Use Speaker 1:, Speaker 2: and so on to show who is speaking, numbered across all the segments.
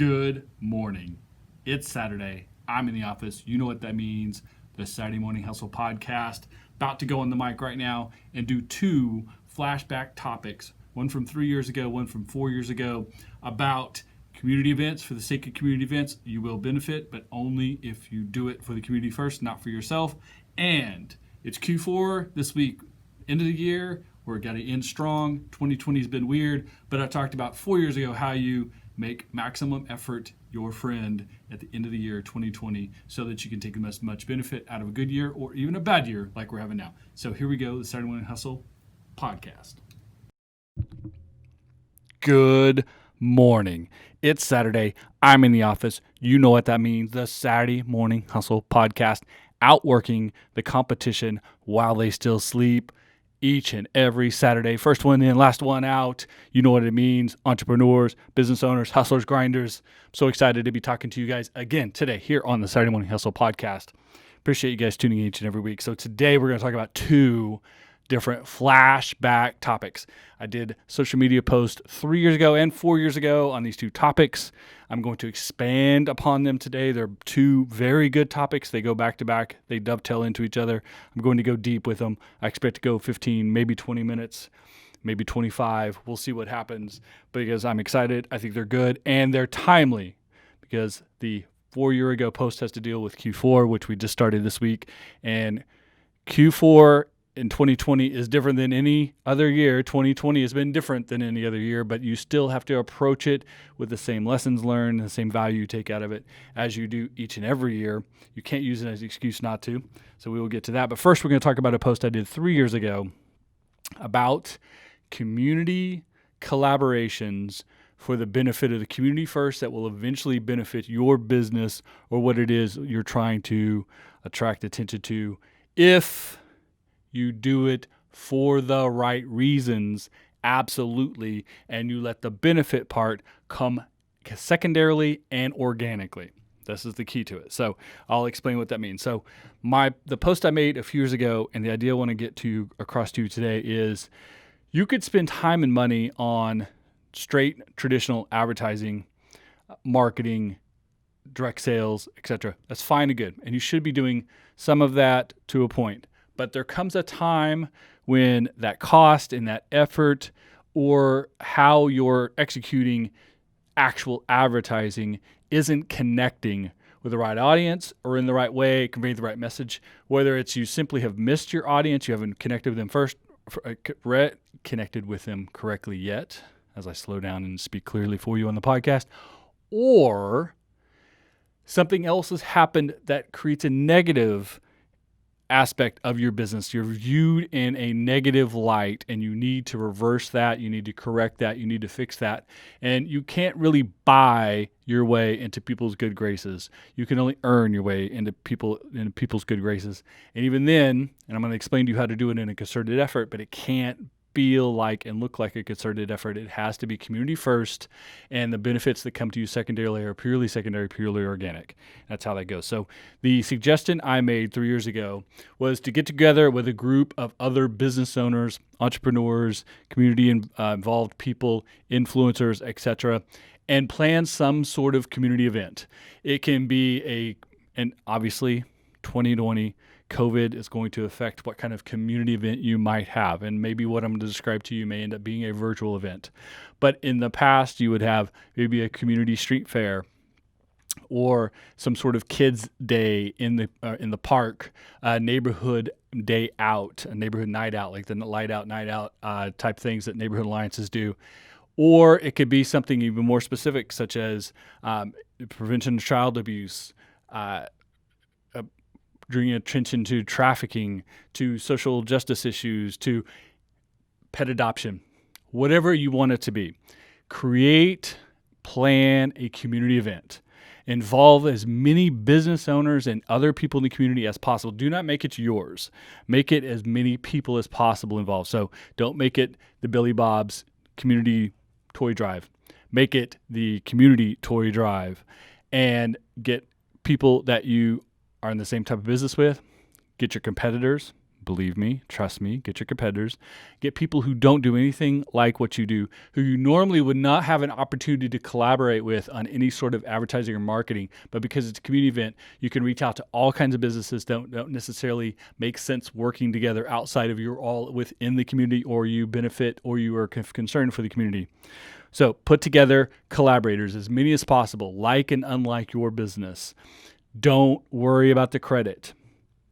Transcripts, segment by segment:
Speaker 1: Good morning. It's Saturday. I'm in the office. You know what that means. The Saturday Morning Hustle podcast. About to go on the mic right now and do two flashback topics. One from 3 years ago, one from 4 years ago, about community events. For the sake of community events, you will benefit, but only if you do it for the community first, not for yourself. And it's Q4 this week, end of the year. We're got to end strong. 2020 has been weird, but I talked about 4 years ago how you make maximum effort your friend at the end of the year 2020 so that you can take as much benefit out of a good year or even a bad year like we're having now. So here we go, the Saturday Morning Hustle podcast. Good morning. It's Saturday. I'm in the office. You know what that means. The Saturday Morning Hustle podcast, outworking the competition while they still sleep. Each and every Saturday, first one in, last one out. You know what it means. Entrepreneurs, business owners, hustlers, grinders. I'm so excited to be talking to you guys again today here on the Saturday Morning Hustle podcast. Appreciate you guys tuning in each and every week. So today we're going to talk about two different flashback topics. I did social media posts 3 years ago and 4 years ago on these two topics. I'm going to expand upon them today. They're two very good topics. They go back to back. They dovetail into each other. I'm going to go deep with them. I expect to go 15, maybe 20 minutes, maybe 25. We'll see what happens because I'm excited. I think they're good and they're timely because the 4 year ago post has to deal with Q4, which we just started this week. And Q4 in 2020 is different than any other year. 2020 has been different than any other year, but you still have to approach it with the same lessons learned, the same value you take out of it as you do each and every year. You can't use it as an excuse not to. So we will get to that. But first, we're going to talk about a post I did 3 years ago about community collaborations for the benefit of the community first that will eventually benefit your business or what it is you're trying to attract attention to if you do it for the right reasons, absolutely, and you let the benefit part come secondarily and organically. This is the key to it. So I'll explain what that means. So the post I made a few years ago, and the idea I want to get to across to you today is you could spend time and money on straight traditional advertising, marketing, direct sales, etc. That's fine and good, and you should be doing some of that to a point. But there comes a time when that cost and that effort or how you're executing actual advertising isn't connecting with the right audience or in the right way, conveying the right message, whether it's you simply have missed your audience, you haven't connected with them connected with them correctly yet, as I slow down and speak clearly for you on the podcast, or something else has happened that creates a negative aspect of your business. You're viewed in a negative light and you need to reverse that. You need to correct that. You need to fix that. And you can't really buy your way into people's good graces. You can only earn your way into people's good graces. And even then, and I'm going to explain to you how to do it in a concerted effort, but it can't feel like and look like a concerted effort. It has to be community first, and the benefits that come to you secondarily are purely secondary, purely organic. That's how that goes. So the suggestion I made 3 years ago was to get together with a group of other business owners, entrepreneurs, community involved people, influencers, etc., and plan some sort of community event. It can be and obviously 2020 COVID is going to affect what kind of community event you might have. And maybe what I'm going to describe to you may end up being a virtual event. But in the past, you would have maybe a community street fair or some sort of kids day in the park, a neighborhood day out, a neighborhood night out, like the light out, night out type things that neighborhood alliances do. Or it could be something even more specific, such as prevention of child abuse, bringing attention to trafficking, to social justice issues, to pet adoption, whatever you want it to be. Plan a community event. Involve as many business owners and other people in the community as possible. Do not make it yours. Make it as many people as possible involved. So don't make it the Billy Bob's community toy drive. Make it the community toy drive and get people that you are in the same type of business with. Get your competitors, Believe me, trust me, get your competitors, get people who don't do anything like what you do, who you normally would not have an opportunity to collaborate with on any sort of advertising or marketing. But because it's a community event, you can reach out to all kinds of businesses that don't necessarily make sense working together outside of you're all within the community, or you benefit or you are concerned for the community. So put together collaborators, as many as possible, like and unlike your business. Don't worry about the credit.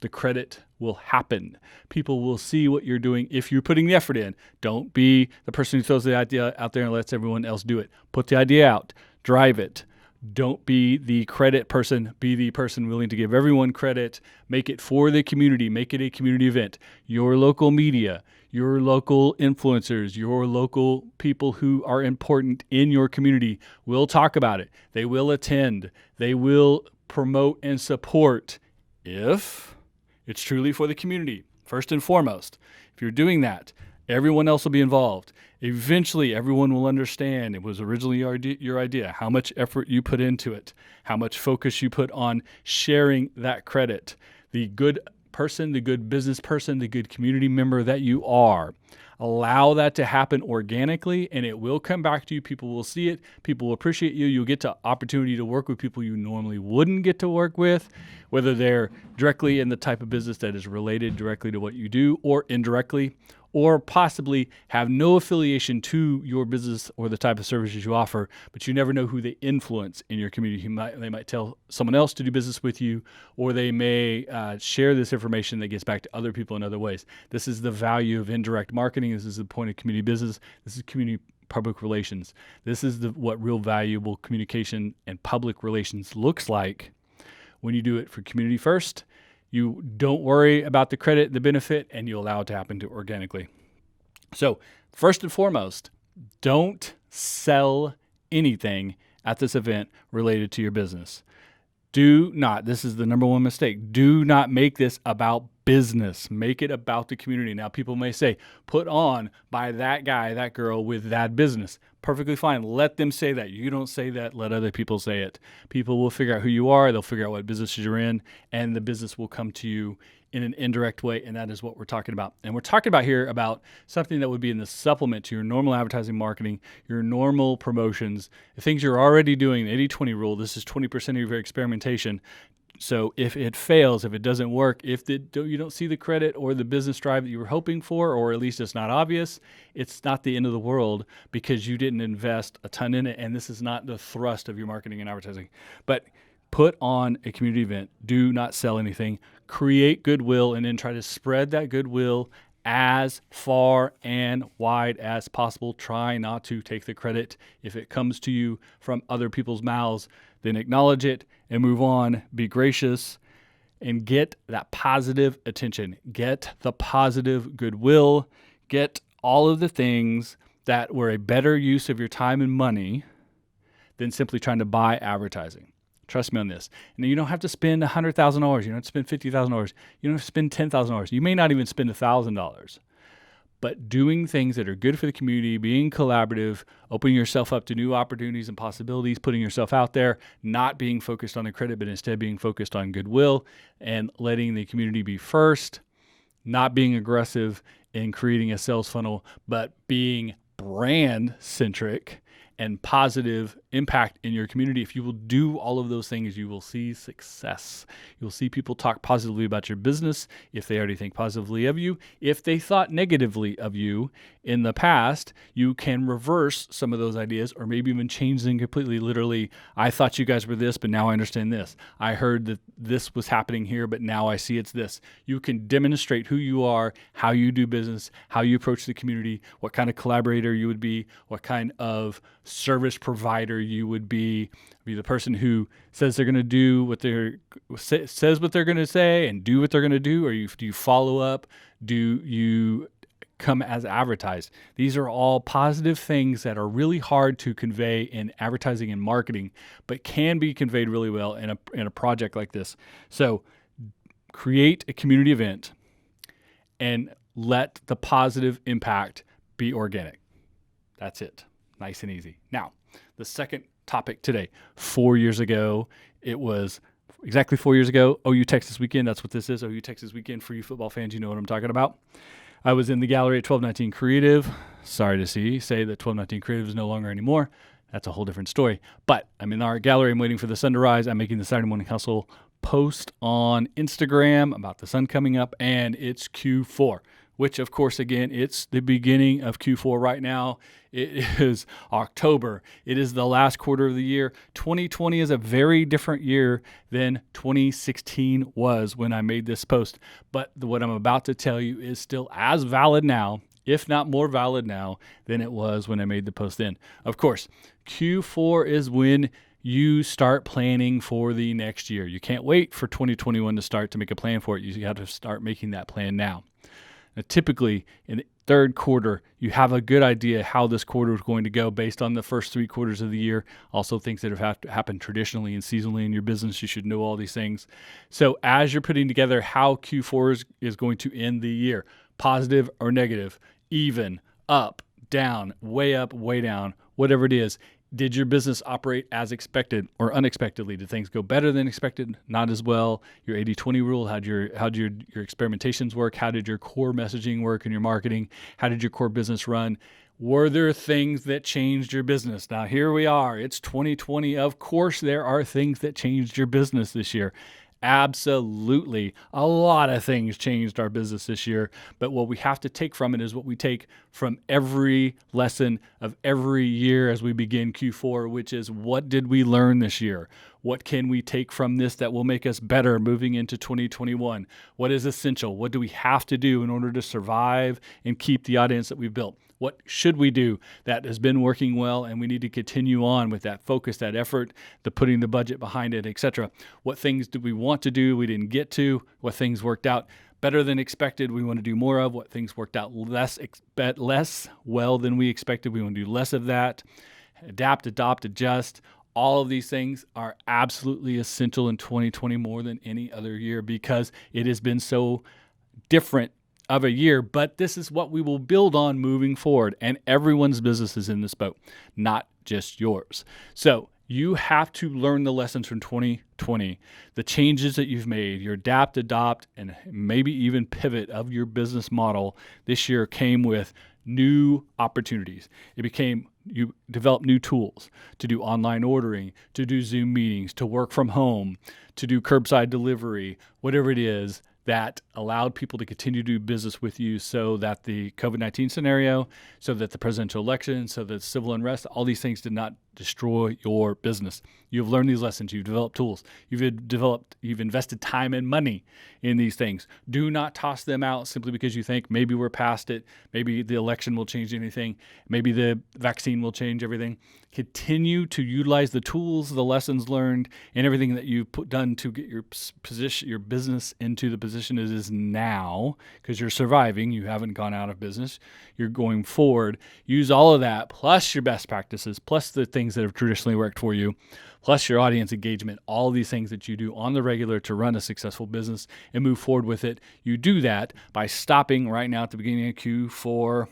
Speaker 1: The credit will happen. People will see what you're doing if you're putting the effort in. Don't be the person who throws the idea out there and lets everyone else do it. Put the idea out. Drive it. Don't be the credit person. Be the person willing to give everyone credit. Make it for the community. Make it a community event. Your local media, your local influencers, your local people who are important in your community will talk about it. They will attend. They will promote and support if it's truly for the community, first and foremost. If you're doing that, everyone else will be involved. Eventually, everyone will understand it was originally your idea, how much effort you put into it, how much focus you put on sharing that credit. The good person, the good business person, the good community member that you are. Allow that to happen organically, and it will come back to you. People will see it. People will appreciate you. You'll get to opportunity to work with people you normally wouldn't get to work with, whether they're directly in the type of business that is related directly to what you do or indirectly, or possibly have no affiliation to your business or the type of services you offer, but you never know who they influence in your community. They might tell someone else to do business with you, or they may share this information that gets back to other people in other ways. This is the value of indirect marketing. This is the point of community business. This is community public relations. This is what real valuable communication and public relations looks like when you do it for community first. You don't worry about the credit, the benefit, and you allow it to happen organically. So first and foremost, don't sell anything at this event related to your business. Do not, this is the number one mistake, do not make this about business. Make it about the community. Now, people may say, put on by that guy, that girl with that business. Perfectly fine. Let them say that. You don't say that. Let other people say it. People will figure out who you are. They'll figure out what businesses you're in, and the business will come to you in an indirect way, and that is what we're talking about. And we're talking about here about something that would be in the supplement to your normal advertising marketing, your normal promotions, the things you're already doing, the 80-20 rule. This is 20% of your experimentation. So if it fails, if it doesn't work, if you don't see the credit or the business drive that you were hoping for, or at least it's not obvious, it's not the end of the world because you didn't invest a ton in it, and this is not the thrust of your marketing and advertising. But put on a community event. Do not sell anything. Create goodwill, and then try to spread that goodwill as far and wide as possible. Try not to take the credit. If it comes to you from other people's mouths, then acknowledge it and move on. Be gracious and get that positive attention. Get the positive goodwill. Get all of the things that were a better use of your time and money than simply trying to buy advertising. Trust me on this. And you don't have to spend $100,000. You don't have to spend $50,000. You don't have to spend $10,000. You may not even spend $1,000. But doing things that are good for the community, being collaborative, opening yourself up to new opportunities and possibilities, putting yourself out there, not being focused on the credit, but instead being focused on goodwill and letting the community be first, not being aggressive in creating a sales funnel, but being brand centric and positive impact in your community. If you will do all of those things, you will see success. You'll see people talk positively about your business if they already think positively of you. If they thought negatively of you in the past, you can reverse some of those ideas or maybe even change them completely. Literally, I thought you guys were this, but now I understand this. I heard that this was happening here, but now I see it's this. You can demonstrate who you are, how you do business, how you approach the community, what kind of collaborator you would be, what kind of service provider you would be the person who says they're going to do what says what they're going to say and do what they're going to do, or do you follow up? Do you come as advertised? These are all positive things that are really hard to convey in advertising and marketing, but can be conveyed really well in a project like this. So create a community event and let the positive impact be organic. That's it. Nice and easy. Now, the second topic today. 4 years ago, it was exactly 4 years ago, OU Texas weekend. That's what this is. OU Texas weekend for you football fans. You know what I'm talking about. I was in the gallery at 1219 Creative. Sorry to say that 1219 Creative is no longer anymore. That's a whole different story. But I'm in our gallery. I'm waiting for the sun to rise. I'm making the Saturday Morning Hustle post on Instagram about the sun coming up, and it's Q4, which, of course, again, it's the beginning of Q4 right now. It is October. It is the last quarter of the year. 2020 is a very different year than 2016 was when I made this post. But what I'm about to tell you is still as valid now, if not more valid now, than it was when I made the post then. Of course, Q4 is when you start planning for the next year. You can't wait for 2021 to start to make a plan for it. You got to start making that plan now. Now, typically, in the third quarter, you have a good idea how this quarter is going to go based on the first 3 quarters of the year. Also, things that have happened traditionally and seasonally in your business. You should know all these things. So as you're putting together how Q4 is going to end the year, positive or negative, even, up, down, way down, whatever it is, did your business operate as expected or unexpectedly? Did things go better than expected? Not as well? Your 80-20 rule, how'd your experimentations work? How did your core messaging work in your marketing? How did your core business run? Were there things that changed your business? Now, here we are. It's 2020. Of course, there are things that changed your business this year. Absolutely. A lot of things changed our business this year, but what we have to take from it is what we take from every lesson of every year as we begin Q4, which is, what did we learn this year? What can we take from this that will make us better moving into 2021? What is essential? What do we have to do in order to survive and keep the audience that we've built? What should we do that has been working well, and we need to continue on with that focus, that effort, the putting the budget behind it, etc. What things do we want to do we didn't get to? What things worked out better than expected we want to do more of? What things worked out less well than we expected we want to do less of that? Adapt, adopt, adjust. All of these things are absolutely essential in 2020 more than any other year because it has been so different of a year, but this is what we will build on moving forward. And everyone's business is in this boat, not just yours. So you have to learn the lessons from 2020, the changes that you've made, your adapt, adopt, and maybe even pivot of your business model this year came with new opportunities. You develop new tools to do online ordering, to do Zoom meetings, to work from home, to do curbside delivery, whatever it is that allowed people to continue to do business with you so that the COVID-19 scenario, so that the presidential election, so that civil unrest, all these things did not destroy your business. You've learned these lessons. You've developed tools. You've invested time and money in these things. Do not toss them out simply because you think maybe we're past it. Maybe the election will change anything. Maybe the vaccine will change everything. Continue to utilize the tools, the lessons learned, and everything that you've done to get your business into the position it is now, because you're surviving. You haven't gone out of business. You're going forward. Use all of that, plus your best practices, plus the things that have traditionally worked for you, plus your audience engagement, all of these things that you do on the regular to run a successful business and move forward with it. You do that by stopping right now at the beginning of Q4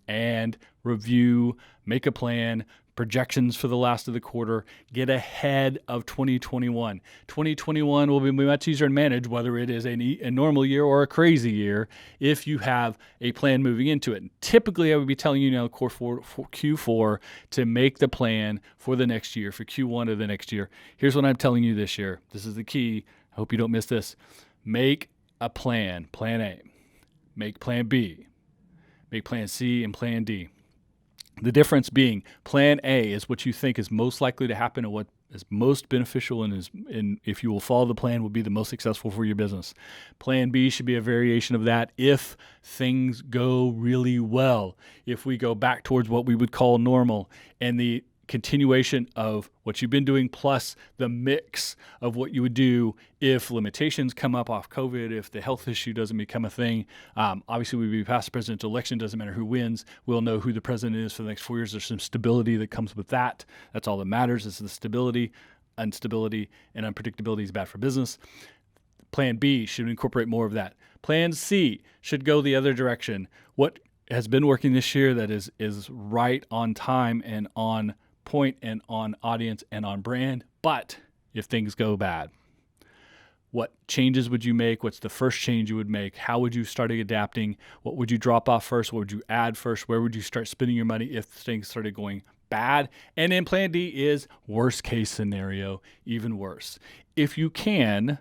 Speaker 1: and review, make a plan, projections for the last of the quarter, get ahead of 2021. 2021 will be much easier to manage, whether it is a normal year or a crazy year, if you have a plan moving into it. And typically, I would be telling you now, for Q4 to make the plan for the next year, for Q1 of the next year. Here's what I'm telling you this year. This is the key. I hope you don't miss this. Make a plan, plan A. Make plan B. Make plan C and plan D. The difference being plan A is what you think is most likely to happen and what is most beneficial and if you will follow the plan will be the most successful for your business. Plan B should be a variation of that if things go really well. If we go back towards what we would call normal and the continuation of what you've been doing plus the mix of what you would do if limitations come up off COVID, if the health issue doesn't become a thing. Obviously, we'll be past the presidential election. Doesn't matter who wins. We'll know who the president is for the next 4 years. There's some stability that comes with that. That's all that matters is the stability. Instability and unpredictability is bad for business. Plan B should incorporate more of that. Plan C should go the other direction. What has been working this year that is right on time and on point and on audience and on brand, but if things go bad, What changes would you make? What's the first change you would make? How would you start adapting? What would you drop off first? What would you add first? Where would you start spending your money if things started going bad? And then plan D is worst case scenario, even worse. If you can,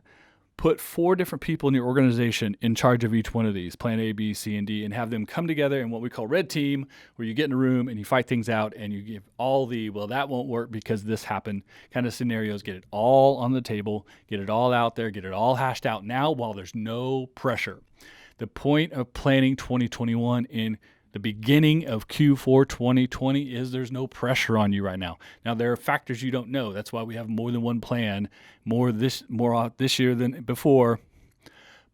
Speaker 1: put 4 different people in your organization in charge of each one of these, plan A, B, C, and D, and have them come together in what we call red team, where you get in a room and you fight things out and you give all the, well, that won't work because this happened kind of scenarios, get it all on the table, get it all out there, get it all hashed out now while there's no pressure. The point of planning 2021 in the beginning of Q4 2020 is there's no pressure on you right now. Now, there are factors you don't know. That's why we have more than one plan, more this year than before.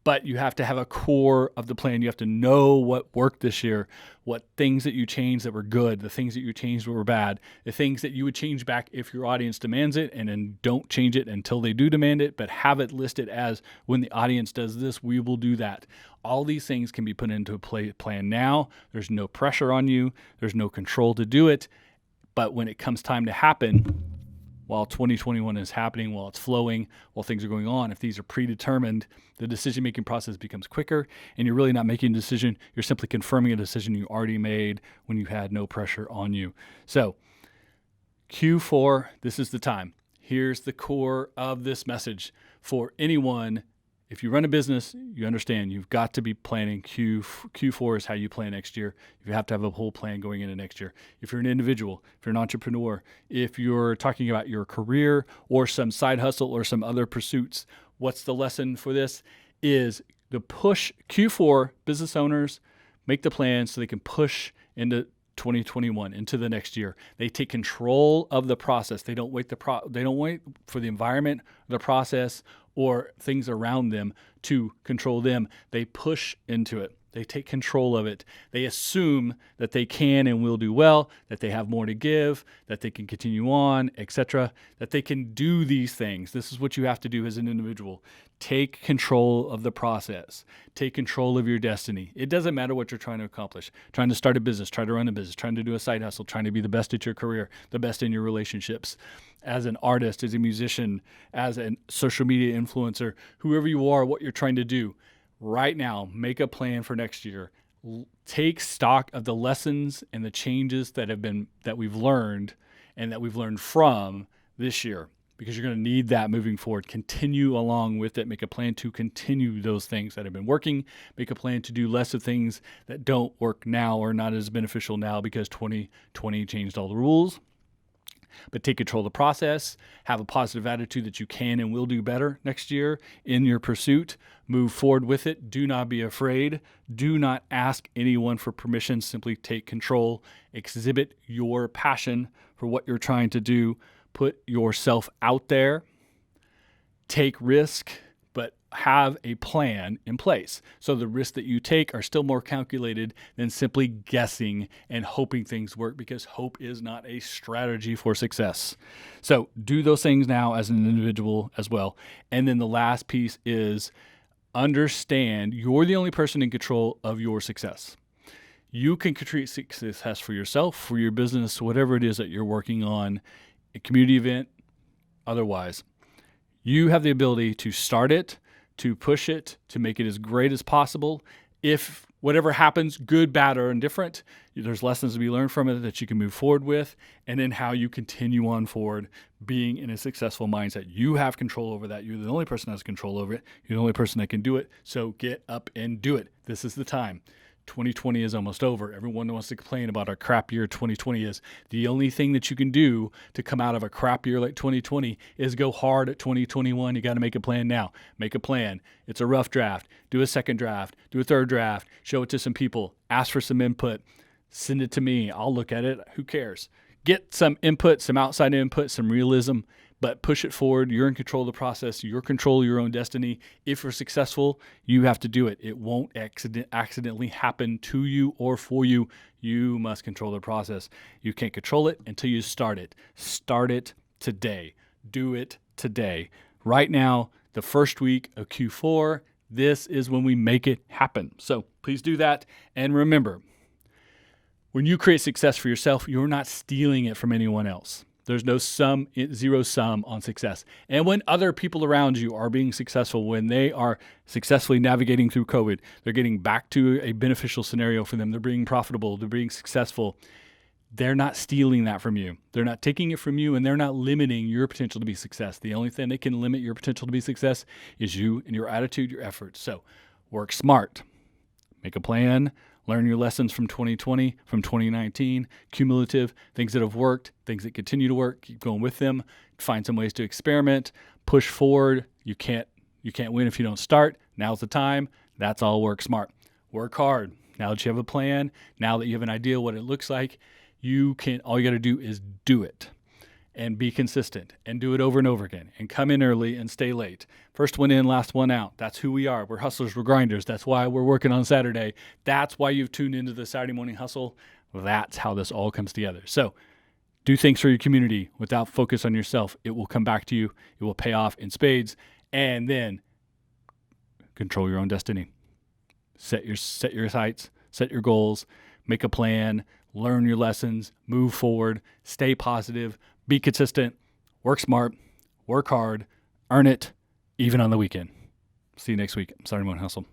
Speaker 1: But you have to have a core of the plan. You have to know what worked this year, what things that you changed that were good, the things that you changed that were bad, the things that you would change back if your audience demands it, and then don't change it until they do demand it, but have it listed as when the audience does this, we will do that. All these things can be put into a plan now. There's no pressure on you. There's no control to do it. But when it comes time to happen, while 2021 is happening, while it's flowing, while things are going on, if these are predetermined, the decision-making process becomes quicker, and you're really not making a decision. You're simply confirming a decision you already made when you had no pressure on you. So Q4, this is the time. Here's the core of this message for anyone. If you run a business, you understand you've got to be planning. Q4 is how you plan next year. You have to have a whole plan going into next year. If you're an individual, if you're an entrepreneur, if you're talking about your career or some side hustle or some other pursuits, what's the lesson for this? Is the push Q4 business owners make the plan so they can push into 2021 into the next year. They take control of the process. They don't wait they don't wait for the environment, the process, or things around them to control them. They push into it. They take control of it. They assume that they can and will do well, that they have more to give, that they can continue on, etc., that they can do these things. This is what you have to do as an individual. Take control of the process. Take control of your destiny. It doesn't matter what you're trying to accomplish. Trying to start a business, trying to run a business, trying to do a side hustle, trying to be the best at your career, the best in your relationships. As an artist, as a musician, as a social media influencer, whoever you are, what you're trying to do. Right now, make a plan for next year. Take stock of the lessons and the changes that we've learned and that we've learned from this year, because you're going to need that moving forward. Continue along with it. Make a plan to continue those things that have been working. Make a plan to do less of things that don't work now or not as beneficial now because 2020 changed all the rules. But take control of the process, have a positive attitude that you can and will do better next year in your pursuit. Move forward with it. Do not be afraid. Do not ask anyone for permission. Simply take control. Exhibit your passion for what you're trying to do. Put yourself out there. Take risk, but have a plan in place. So the risks that you take are still more calculated than simply guessing and hoping things work, because hope is not a strategy for success. So do those things now as an individual as well. And then the last piece is understand you're the only person in control of your success. You can create success for yourself, for your business, whatever it is that you're working on, a community event, otherwise. You have the ability to start it, to push it, to make it as great as possible. If whatever happens, good, bad, or indifferent, there's lessons to be learned from it that you can move forward with, and then how you continue on forward being in a successful mindset. You have control over that. You're the only person that has control over it. You're the only person that can do it. So get up and do it. This is the time. 2020 is almost over. Everyone wants to complain about how crap year 2020 is. The only thing that you can do to come out of a crap year like 2020 is go hard at 2021. You got to make a plan now. Make a plan. It's a rough draft. Do a second draft. Do a third draft. Show it to some people. Ask for some input. Send it to me. I'll look at it. Who cares? Get some input, some outside input, some realism, but push it forward. You're in control of the process. You're control your own destiny. If you're successful, you have to do it. It won't accidentally happen to you or for you. You must control the process. You can't control it until you start it. Start it today. Do it today. Right now, the first week of Q4, this is when we make it happen. So please do that. And remember, when you create success for yourself, you're not stealing it from anyone else. There's no zero sum on success. And when other people around you are being successful, when they are successfully navigating through COVID, they're getting back to a beneficial scenario for them. They're being profitable. They're being successful. They're not stealing that from you. They're not taking it from you, and they're not limiting your potential to be success. The only thing that can limit your potential to be success is you and your attitude, your efforts. So work smart. Make a plan. Learn your lessons from 2020, from 2019, cumulative, things that have worked, things that continue to work. Keep going with them. Find some ways to experiment. Push forward. You can't win if you don't start. Now's the time. That's all work smart. Work hard. Now that you have a plan, now that you have an idea what it looks like, all you got to do is do it and be consistent and do it over and over again and come in early and stay late. First one in, last one out. That's who we are. We're hustlers, we're grinders. That's why we're working on Saturday. That's why you've tuned into the Saturday Morning Hustle. That's how this all comes together. So do things for your community without focus on yourself. It will come back to you. It will pay off in spades. And then control your own destiny. Set your sights, set your goals, make a plan, learn your lessons, move forward, stay positive, be consistent, work smart, work hard, earn it, even on the weekend. See you next week. Saturday Morning Hustle.